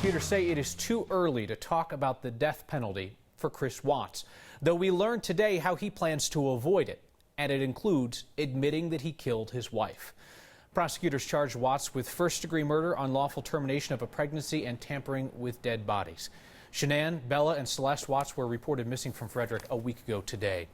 Prosecutors say it is too early to talk about the death penalty for Chris Watts, though we learned today how he plans to avoid it, and it includes admitting that he killed his wife. Prosecutors charged Watts with first-degree murder, unlawful termination of a pregnancy, and tampering with dead bodies. Shanann, Bella, and Celeste Watts were reported missing from Frederick a week ago today.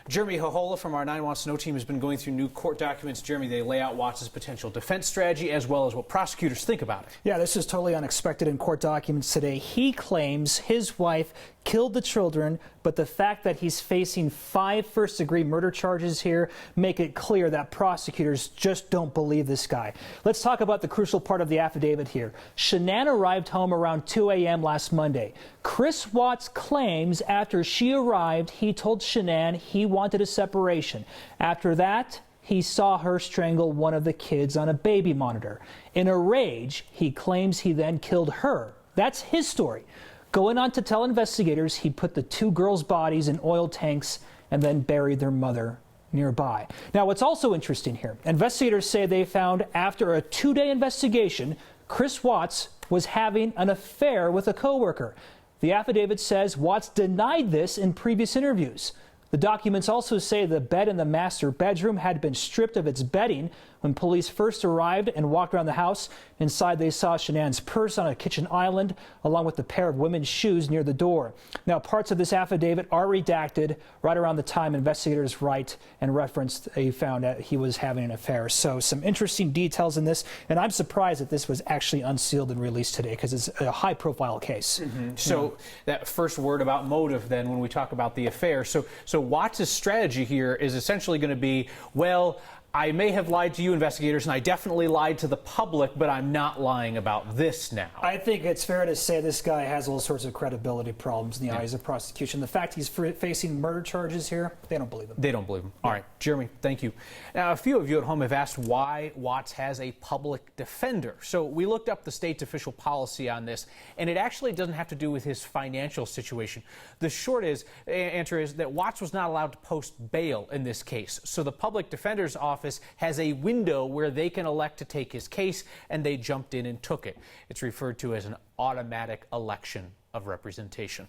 Jeremy Hohola from our 9 Wants to Know team has been going through new court documents. Jeremy, they lay out Watts' potential defense strategy as well as what prosecutors think about it. Yeah, this is totally unexpected in court documents today. He claims his wife killed the children, but the fact that he's facing 5 first-degree murder charges here make it clear that prosecutors just don't believe this guy. Let's talk about the crucial part of the affidavit here. Shanann arrived home around 2 a.m. last Monday. Chris Watts claims after she arrived, he told Shanann he wanted a separation. After that, he saw her strangle one of the kids on a baby monitor. In a rage, he claims he then killed her. That's his story. Going on to tell investigators he put the 2 girls' bodies in oil tanks and then buried their mother nearby. Now, what's also interesting here, investigators say they found after a 2-day investigation, Chris Watts was having an affair with a coworker. The affidavit says Watts denied this in previous interviews. The documents also say the bed in the master bedroom had been stripped of its bedding when police first arrived and walked around the house. Inside, they saw Shanann's purse on a kitchen island, along with a pair of women's shoes near the door. Now, parts of this affidavit are redacted right around the time investigators write and referenced they found that he was having an affair. So some interesting details in this, and I'm surprised that this was actually unsealed and released today because it's a high-profile case. So that first word about motive, then, when we talk about the affair. So Watts' strategy here is essentially going to be, well, I may have lied to you investigators, and I definitely lied to the public, but I'm not lying about this now. I think it's fair to say this guy has all sorts of credibility problems in the eyes of prosecution. The fact he's facing murder charges here, they don't believe him. They don't believe him. All right, Jeremy, thank you. Now, a few of you at home have asked why Watts has a public defender. So we looked up the state's official policy on this, and it actually doesn't have to do with his financial situation. The short answer is that Watts was not allowed to post bail in this case. So the public defender's office has a window where they can elect to take his case, and they jumped in and took it. It's referred to as an automatic election of representation.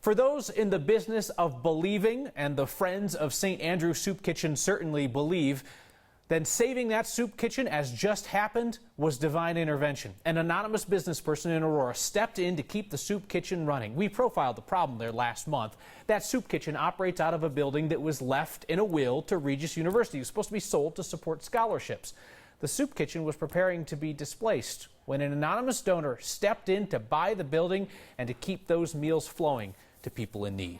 For those in the business of believing, and the Friends of St. Andrew Soup Kitchen certainly believe, then saving that soup kitchen, as just happened, was divine intervention. An anonymous business person in Aurora stepped in to keep the soup kitchen running. We profiled the problem there last month. That soup kitchen operates out of a building that was left in a will to Regis University. It was supposed to be sold to support scholarships. The soup kitchen was preparing to be displaced when an anonymous donor stepped in to buy the building and to keep those meals flowing to people in need.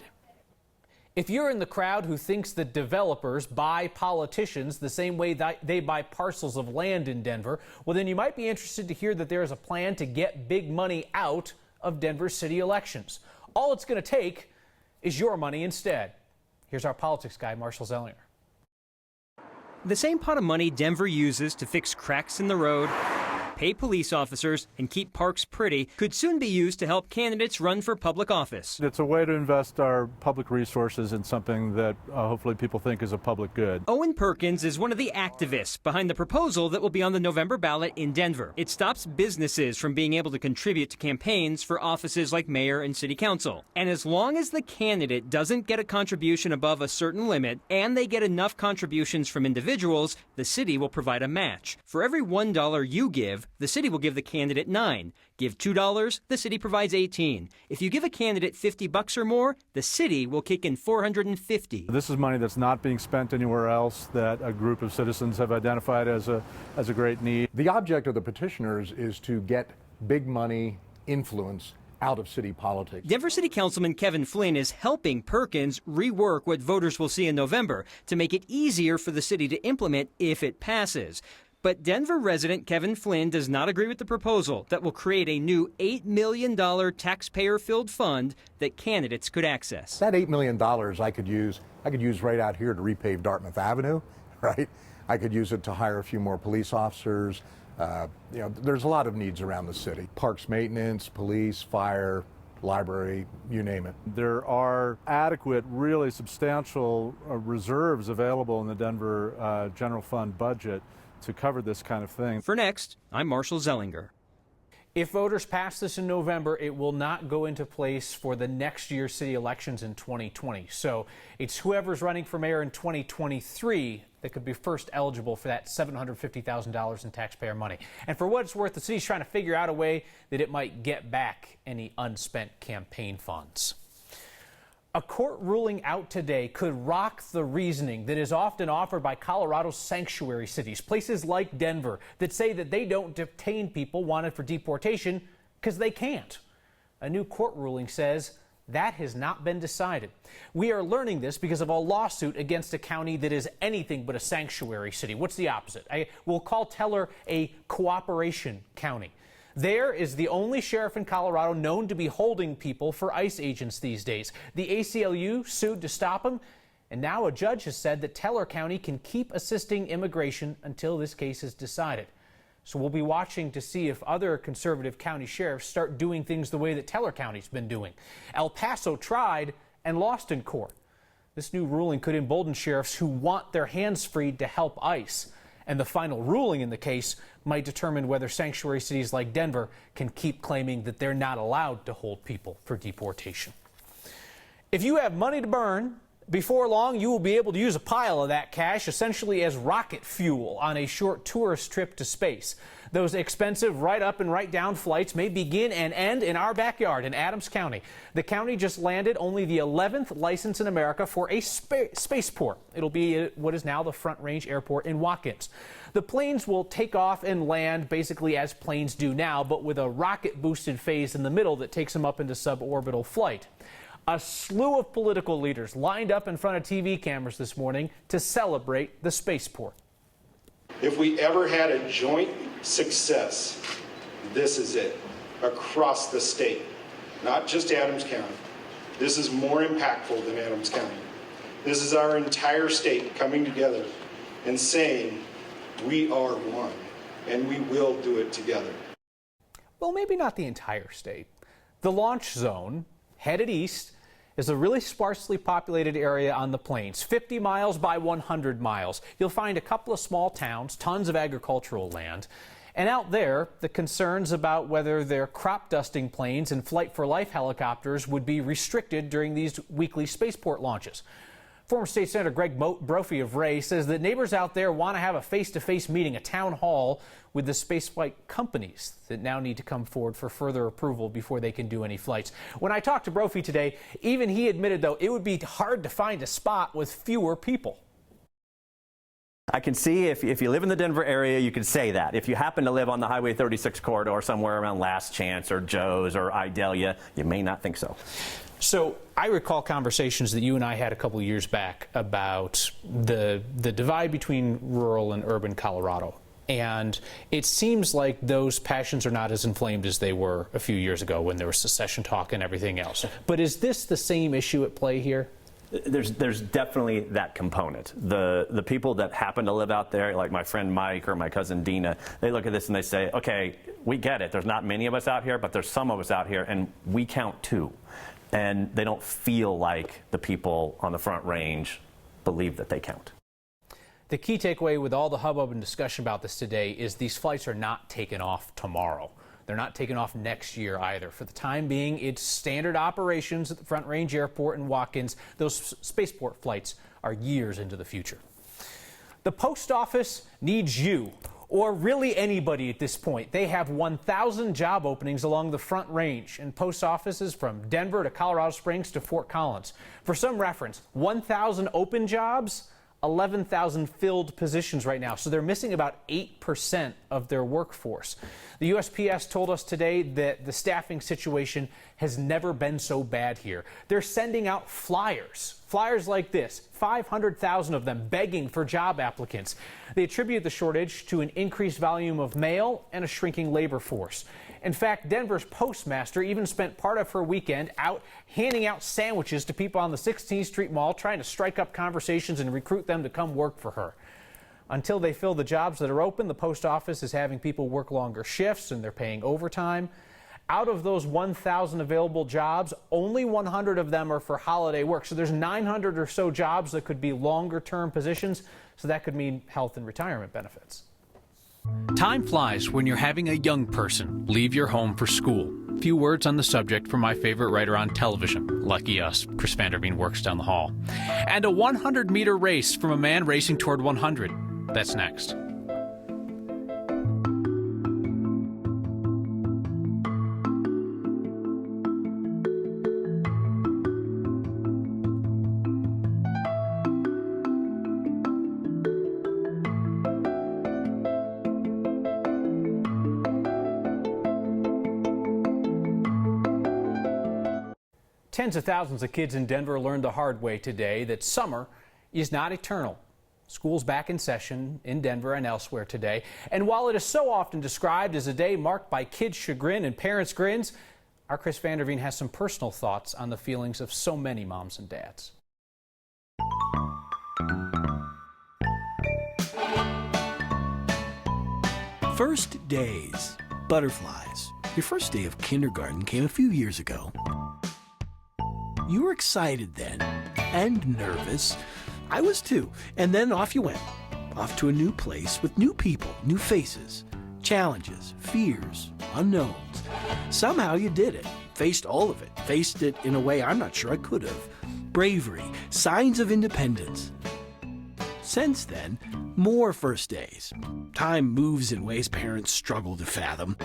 If you're in the crowd who thinks that developers buy politicians the same way that they buy parcels of land in Denver, well, then you might be interested to hear that there is a plan to get big money out of Denver city elections. All it's going to take is your money instead. Here's our politics guy, Marshall Zellinger. The same pot of money Denver uses to fix cracks in the road, pay police officers, and keep parks pretty could soon be used to help candidates run for public office. It's a way to invest our public resources in something that hopefully people think is a public good. Owen Perkins is one of the activists behind the proposal that will be on the November ballot in Denver. It stops businesses from being able to contribute to campaigns for offices like mayor and city council. And as long as the candidate doesn't get a contribution above a certain limit and they get enough contributions from individuals, the city will provide a match. For every $1 you give, the city will give the candidate $9. Give $2, the city provides $18. If you give a candidate $50 or more, the city will kick in $450. This is money that's not being spent anywhere else that a group of citizens have identified as a great need. The object of the petitioners is to get big money influence out of city politics. Denver City Councilman Kevin Flynn is helping Perkins rework what voters will see in November to make it easier for the city to implement if it passes. But Denver resident Kevin Flynn does not agree with the proposal that will create a new $8 million taxpayer-filled fund that candidates could access. That $8 million I could use right out here to repave Dartmouth Avenue, right? I could use it to hire a few more police officers. There's a lot of needs around the city. Parks maintenance, police, fire, library, you name it. There are adequate, really substantial reserves available in the Denver general fund budget to cover this kind of thing. For Next, I'm Marshall Zellinger. If voters pass this in November, it will not go into place for the next year's city elections in 2020. So it's whoever's running for mayor in 2023 that could be first eligible for that $750,000 in taxpayer money. And for what it's worth, the city's trying to figure out a way that it might get back any unspent campaign funds. A court ruling out today could rock the reasoning that is often offered by Colorado's sanctuary cities, places like Denver, that say that they don't detain people wanted for deportation because they can't. A new court ruling says that has not been decided. We are learning this because of a lawsuit against a county that is anything but a sanctuary city. What's the opposite? We'll call Teller a cooperation county. There is the only sheriff in Colorado known to be holding people for ICE agents these days. The ACLU sued to stop him, and now a judge has said that Teller County can keep assisting immigration until this case is decided. So we'll be watching to see if other conservative county sheriffs start doing things the way that Teller County's been doing. El Paso tried and lost in court. This new ruling could embolden sheriffs who want their hands freed to help ICE. And the final ruling in the case might determine whether sanctuary cities like Denver can keep claiming that they're not allowed to hold people for deportation. If you have money to burn, before long you will be able to use a pile of that cash essentially as rocket fuel on a short tourist trip to space. Those expensive right up and right down flights may begin and end in our backyard in Adams County. The county just landed only the 11th license in America for a spaceport. It'll be at what is now the Front Range Airport in Watkins. The planes will take off and land basically as planes do now, but with a rocket-boosted phase in the middle that takes them up into suborbital flight. A slew of political leaders lined up in front of TV cameras this morning to celebrate the spaceport. If we ever had a joint success, this is it, across the state, not just Adams County. This is more impactful than Adams County. This is our entire state coming together and saying, we are one, and we will do it together. Well, maybe not the entire state. The launch zone, headed east, is a really sparsely populated area on the plains, 50 miles by 100 miles. You'll find a couple of small towns, tons of agricultural land. And out there, the concerns about whether their crop dusting planes and Flight for Life helicopters would be restricted during these weekly spaceport launches. Former State Senator Greg Brophy of Ray says that neighbors out there want to have a face-to-face meeting, a town hall with the spaceflight companies that now need to come forward for further approval before they can do any flights. When I talked to Brophy today, even he admitted, though, it would be hard to find a spot with fewer people. I can see if you live in the Denver area, you could say that. If you happen to live on the Highway 36 corridor somewhere around Last Chance or Joe's or Idalia, you may not think so. So I recall conversations that you and I had a couple of years back about the divide between rural and urban Colorado. And it seems like those passions are not as inflamed as they were a few years ago when there was secession talk and everything else. But is this the same issue at play here? There's definitely that component. The people that happen to live out there, like my friend Mike or my cousin Dina, they look at this and they say, okay, we get it. There's not many of us out here, but there's some of us out here, and we count too. And they don't feel like the people on the Front Range believe that they count. The key takeaway with all the hubbub and discussion about this today is these flights are not taking off tomorrow. They're not taking off next year either. For the time being, it's standard operations at the Front Range Airport in Watkins. Those spaceport flights are years into the future. The post office needs you, or really anybody at this point. They have 1,000 job openings along the Front Range in post offices from Denver to Colorado Springs to Fort Collins. For some reference, 1,000 open jobs, 11,000 filled positions right now. So they're missing about 8% of their workforce. The USPS told us today that the staffing situation has never been so bad here. They're sending out flyers like this, 500,000 of them begging for job applicants. They attribute the shortage to an increased volume of mail and a shrinking labor force. In fact, Denver's postmaster even spent part of her weekend out handing out sandwiches to people on the 16th Street Mall, trying to strike up conversations and recruit them to come work for her. Until they fill the jobs that are open, the post office is having people work longer shifts and they're paying overtime. Out of those 1,000 available jobs, only 100 of them are for holiday work. So there's 900 or so jobs that could be longer term positions. So that could mean health and retirement benefits. Time flies when you're having a young person leave your home for school. Few words on the subject from my favorite writer on television. Lucky us, Chris Vanderveen works down the hall. And a 100-meter race from a man racing toward 100. That's next. Tens of thousands of kids in Denver learned the hard way today that summer is not eternal. School's back in session in Denver and elsewhere today. And while it is so often described as a day marked by kids' chagrin and parents' grins, our Chris Vanderveen has some personal thoughts on the feelings of so many moms and dads. First days, butterflies. Your first day of kindergarten came a few years ago. You were excited then, and nervous. I was too. And then off you went. Off to a new place with new people, new faces, challenges, fears, unknowns. Somehow you did it. Faced all of it. Faced it in a way I'm not sure I could have. Bravery, signs of independence. Since then, more first days. Time moves in ways parents struggle to fathom.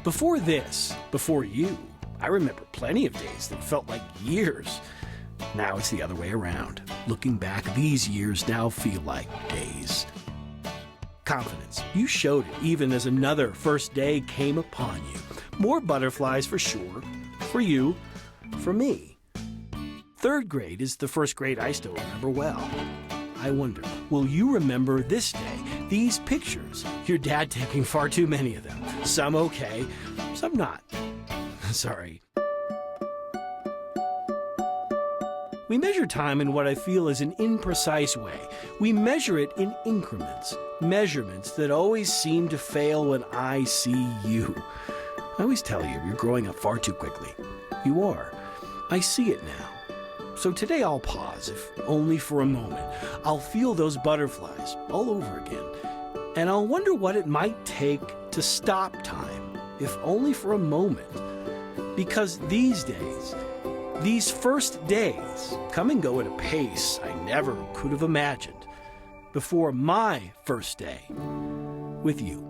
Before this, before you, I remember plenty of days that felt like years. Now it's the other way around. Looking back, these years now feel like days. Confidence. You showed it even as another first day came upon you. More butterflies for sure. For you. For me. Third grade is the first grade I still remember well. I wonder, will you remember this day, these pictures? Your dad taking far too many of them. Some okay, some not. Sorry. We measure time in what I feel is an imprecise way. We measure it in increments, measurements that always seem to fail when I see you. I always tell you, you're growing up far too quickly. You are. I see it now. So today I'll pause, if only for a moment. I'll feel those butterflies all over again. And I'll wonder what it might take to stop time, if only for a moment. Because these days, these first days, come and go at a pace I never could have imagined before my first day with you.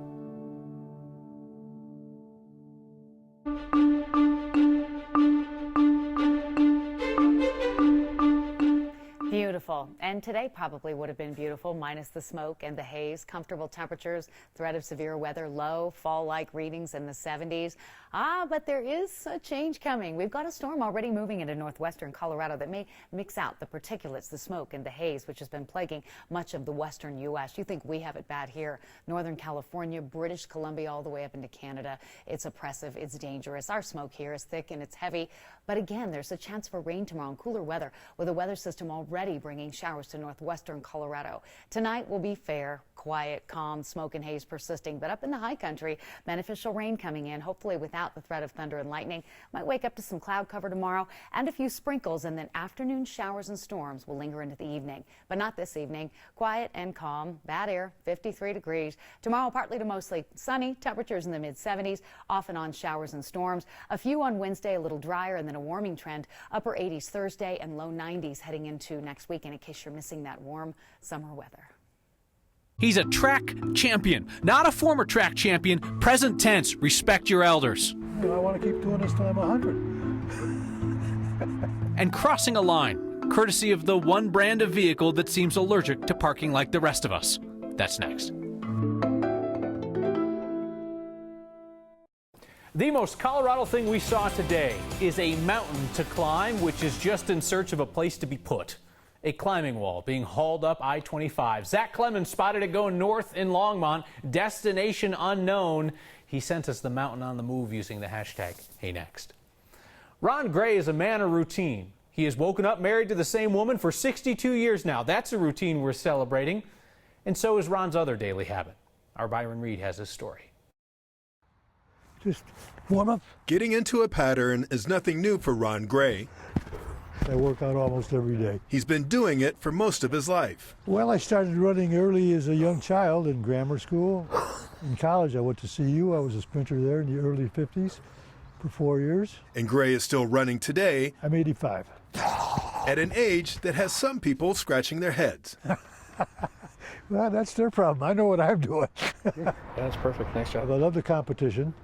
Beautiful. And today probably would have been beautiful, minus the smoke and the haze. Comfortable temperatures, threat of severe weather low, fall-like readings in the 70s. But there is a change coming. We've got a storm already moving into northwestern Colorado that may mix out the particulates, the smoke, and the haze, which has been plaguing much of the western U.S. You think we have it bad here. Northern California, British Columbia, all the way up into Canada. It's oppressive. It's dangerous. Our smoke here is thick and it's heavy. But again, there's a chance for rain tomorrow and cooler weather with a weather system already bringing showers to northwestern Colorado. Tonight will be fair, quiet, calm, smoke and haze persisting. But up in the high country, beneficial rain coming in, hopefully without the threat of thunder and lightning. Might wake up to some cloud cover tomorrow and a few sprinkles, and then afternoon showers and storms will linger into the evening. But not this evening. Quiet and calm, bad air, 53 degrees. Tomorrow, partly to mostly sunny, temperatures in the mid-70s, off and on showers and storms. A few on Wednesday, a little drier, and then a warming trend. Upper 80s Thursday and low 90s heading into next weekend in case you're missing that warm summer weather. He's a track champion, not a former track champion. Present tense, respect your elders. I want to keep doing this till I'm 100. And crossing a line, courtesy of the one brand of vehicle that seems allergic to parking like the rest of us. That's next. The most Colorado thing we saw today is a mountain to climb, which is just in search of a place to be put. A climbing wall being hauled up I-25. Zach Clemens spotted it going north in Longmont, destination unknown. He sent us the mountain on the move using the hashtag #HeyNext. Ron Gray is a man of routine. He has woken up married to the same woman for 62 years now. That's a routine we're celebrating. And so is Ron's other daily habit. Our Byron Reed has his story. Just warm up. Getting into a pattern is nothing new for Ron Gray. I work out almost every day. He's been doing it for most of his life. Well, I started running early as a young child in grammar school. In college, I went to CU. I was a sprinter there in the early 50s for 4 years. And Gray is still running today. I'm 85. At an age that has some people scratching their heads. Well, that's their problem. I know what I'm doing. Yeah, that's perfect. Nice job. I love the competition,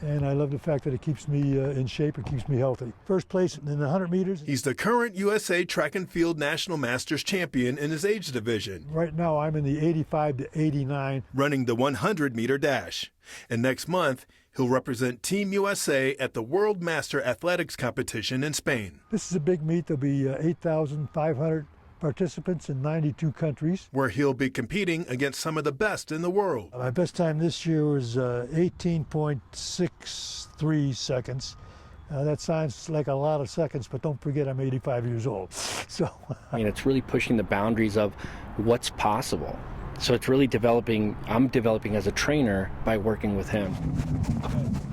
and I love the fact that it keeps me in shape and keeps me healthy. First place in the 100 meters. He's the current USA Track and Field National Masters champion in his age division. Right now, I'm in the 85 to 89. Running the 100-meter dash. And next month, he'll represent Team USA at the World Master Athletics Competition in Spain. This is a big meet. There'll be 8,500 participants in 92 countries. Where he'll be competing against some of the best in the world. My best time this year was 18.63 seconds. That sounds like a lot of seconds, but don't forget I'm 85 years old. So I mean, it's really pushing the boundaries of what's possible. So it's really I'm developing as a trainer by working with him.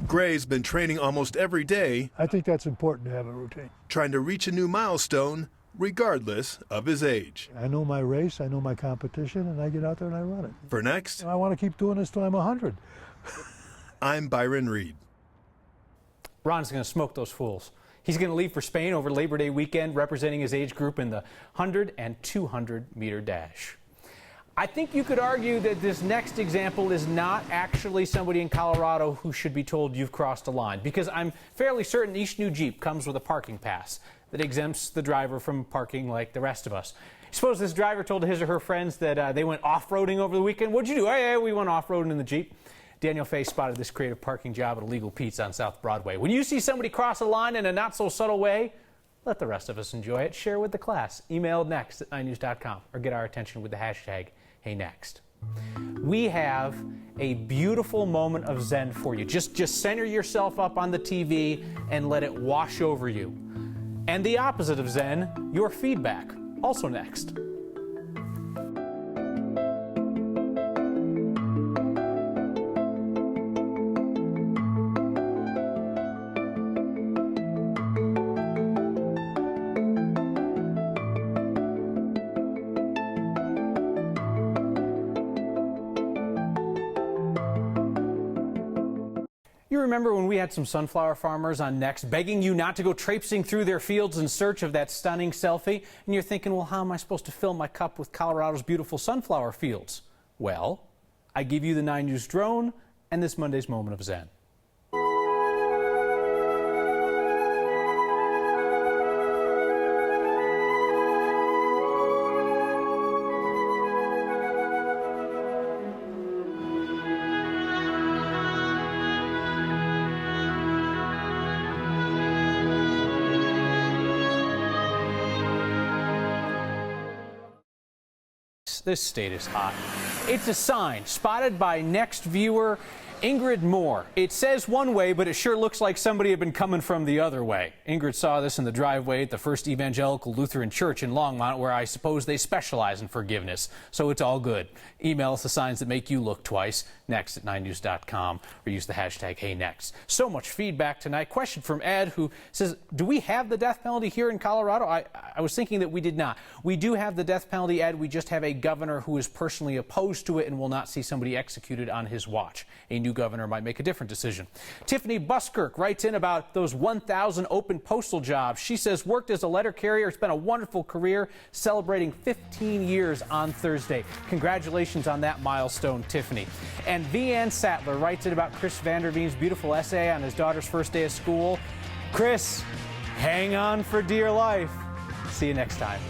Gray's been training almost every day. I think that's important to have a routine. Trying to reach a new milestone regardless of his age. I know my race, I know my competition, and I get out there and I run it. For next, I want to keep doing this till I'm 100. I'm Byron Reed. Ron's going to smoke those fools. He's going to leave for Spain over Labor Day weekend, representing his age group in the 100 and 200 meter dash. I think you could argue that this next example is not actually somebody in Colorado who should be told you've crossed a line, because I'm fairly certain each new Jeep comes with a parking pass that exempts the driver from parking like the rest of us. Suppose this driver told his or her friends that they went off-roading over the weekend. What'd you do? Hey, we went off-roading in the Jeep. Daniel Fay spotted this creative parking job at Illegal Pete's on South Broadway. When you see somebody cross a line in a not-so-subtle way, let the rest of us enjoy it. Share with the class. Email next@9news.com or get our attention with the hashtag HeyNext. We have a beautiful moment of Zen for you. Just center yourself up on the TV and let it wash over you. And the opposite of Zen, your feedback. Also next. You remember when we had some sunflower farmers on Next begging you not to go traipsing through their fields in search of that stunning selfie? And you're thinking, well, how am I supposed to fill my cup with Colorado's beautiful sunflower fields? Well, I give you the 9 News drone and this Monday's moment of Zen. This state is hot. It's a sign spotted by Next viewer Ingrid Moore. It says one way, but it sure looks like somebody had been coming from the other way. Ingrid saw this in the driveway at the First Evangelical Lutheran Church in Longmont, where I suppose they specialize in forgiveness. So it's all good. Email us the signs that make you look twice, next@9news.com, or use the hashtag HeyNext. So much feedback tonight. Question from Ed, who says, do we have the death penalty here in Colorado? I was thinking that we did not. We do have the death penalty, Ed. We just have a governor who is personally opposed to it and will not see somebody executed on his watch. A new governor might make a different decision. Tiffany Buskirk writes in about those 1,000 open postal jobs. She says, worked as a letter carrier. It's been a wonderful career, celebrating 15 years on Thursday. Congratulations on that milestone, Tiffany. And V.Ann Sattler writes in about Chris Vanderveen's beautiful essay on his daughter's first day of school. Chris, hang on for dear life. See you next time.